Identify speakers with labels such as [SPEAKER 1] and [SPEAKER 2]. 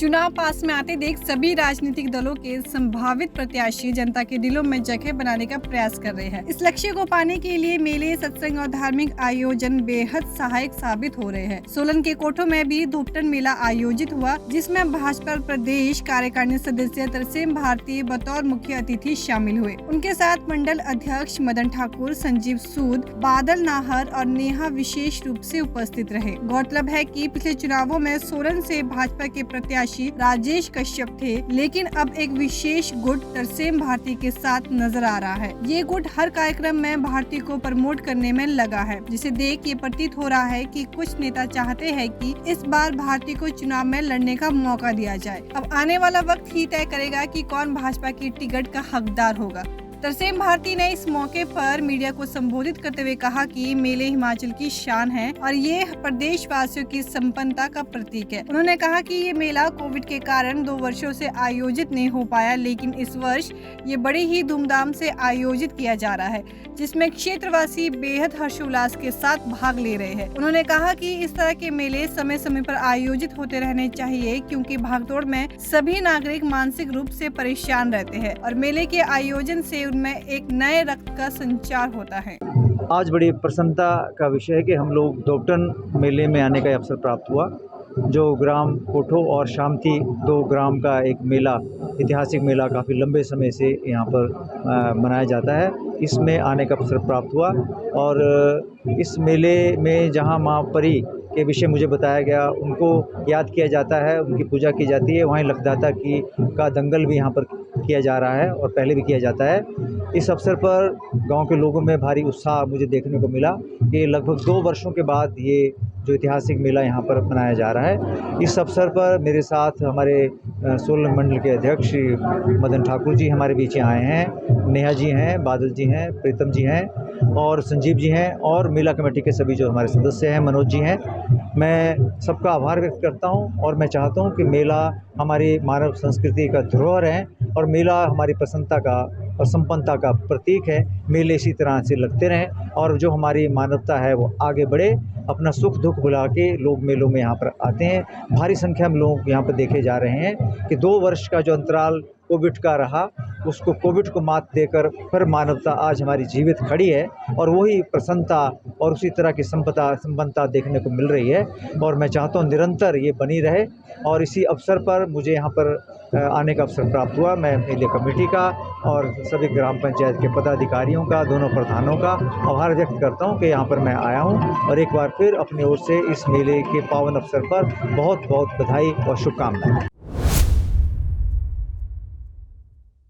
[SPEAKER 1] चुनाव पास में आते देख सभी राजनीतिक दलों के संभावित प्रत्याशी जनता के दिलों में जगह बनाने का प्रयास कर रहे हैं। इस लक्ष्य को पाने के लिए मेले, सत्संग और धार्मिक आयोजन बेहद सहायक साबित हो रहे हैं। सोलन के कोठो में भी धूपटन मेला आयोजित हुआ, जिसमें भाजपा प्रदेश कार्यकारिणी सदस्य तरसेम भारती बतौर मुख्य अतिथि शामिल हुए। उनके साथ मंडल अध्यक्ष मदन ठाकुर, संजीव सूद, बादल नाहर और नेहा विशेष रूप से उपस्थित रहे। गौरतलब है कि पिछले चुनावों में सोलन से भाजपा के प्रत्याशी राजेश कश्यप थे, लेकिन अब एक विशेष गुट तरसेम भारती के साथ नजर आ रहा है। ये गुट हर कार्यक्रम में भारती को प्रमोट करने में लगा है, जिसे देख ये प्रतीत हो रहा है कि कुछ नेता चाहते हैं कि इस बार भारती को चुनाव में लड़ने का मौका दिया जाए। अब आने वाला वक्त ही तय करेगा कि कौन भाजपा की टिकट का हकदार होगा। तरसेम भारती ने इस मौके पर मीडिया को संबोधित करते हुए कहा कि मेले हिमाचल की शान है और ये प्रदेश वासियों की संपन्नता का प्रतीक है। उन्होंने कहा कि ये मेला कोविड के कारण 2 वर्षों से आयोजित नहीं हो पाया, लेकिन इस वर्ष ये बड़ी ही धूमधाम से आयोजित किया जा रहा है, जिसमें क्षेत्रवासी बेहद हर्षोल्लास के साथ भाग ले रहे हैं। उन्होंने कहा कि इस तरह के मेले समय समय पर आयोजित होते रहने चाहिए, क्योंकि भागदौड़ में सभी नागरिक मानसिक रूप से परेशान रहते हैं और मेले के आयोजन से उनमें एक नए रक्त का संचार होता है।
[SPEAKER 2] आज बड़ी प्रसन्नता का विषय है कि हम लोग धूपटन मेले में आने का अवसर प्राप्त हुआ, जो ग्राम कोठो और शामती 2 ग्राम का एक मेला, ऐतिहासिक मेला काफ़ी लंबे समय से यहाँ पर मनाया जाता है। इसमें आने का अवसर प्राप्त हुआ और इस मेले में जहाँ माँ परी के विषय मुझे बताया गया, उनको याद किया जाता है, उनकी पूजा की जाती है। वहीं लखदाता का दंगल भी यहाँ पर किया जा रहा है और पहले भी किया जाता है। इस अवसर पर गांव के लोगों में भारी उत्साह मुझे देखने को मिला कि लगभग 2 वर्षों के बाद ये जो ऐतिहासिक मेला यहाँ पर मनाया जा रहा है। इस अवसर पर मेरे साथ हमारे सोलन मंडल के अध्यक्ष श्री मदन ठाकुर जी हमारे बीच आए हैं, नेहा जी हैं, बादल जी हैं, प्रीतम जी हैं और संजीव जी हैं और मेला कमेटी के सभी जो हमारे सदस्य हैं, मनोज जी हैं। मैं सबका आभार व्यक्त करता हूं और मैं चाहता हूं कि मेला हमारी मानव संस्कृति का धरोहर है और मेला हमारी प्रसन्नता का और संपन्नता का प्रतीक है। मेले इसी तरह से लगते रहें और जो हमारी मानवता है वो आगे बढ़े। अपना सुख दुख भुला के लोग मेलों में यहाँ पर आते हैं। भारी संख्या में लोग यहाँ पर देखे जा रहे हैं कि 2 वर्ष का जो अंतराल कोविड का रहा, उसको कोविड को मात देकर फिर मानवता आज हमारी जीवित खड़ी है और वही प्रसन्नता और उसी तरह की संपन्नता देखने को मिल रही है और मैं चाहता हूँ निरंतर ये बनी रहे। और इसी अवसर पर मुझे यहाँ पर आने का अवसर प्राप्त हुआ। मैं मेले कमेटी का और सभी ग्राम पंचायत के पदाधिकारियों का, दोनों प्रधानों का आभार व्यक्त करता हूँ कि यहाँ पर मैं आया हूँ और एक बार फिर अपनी ओर से इस मेले के पावन अवसर पर बहुत बहुत बधाई और शुभकामनाएं।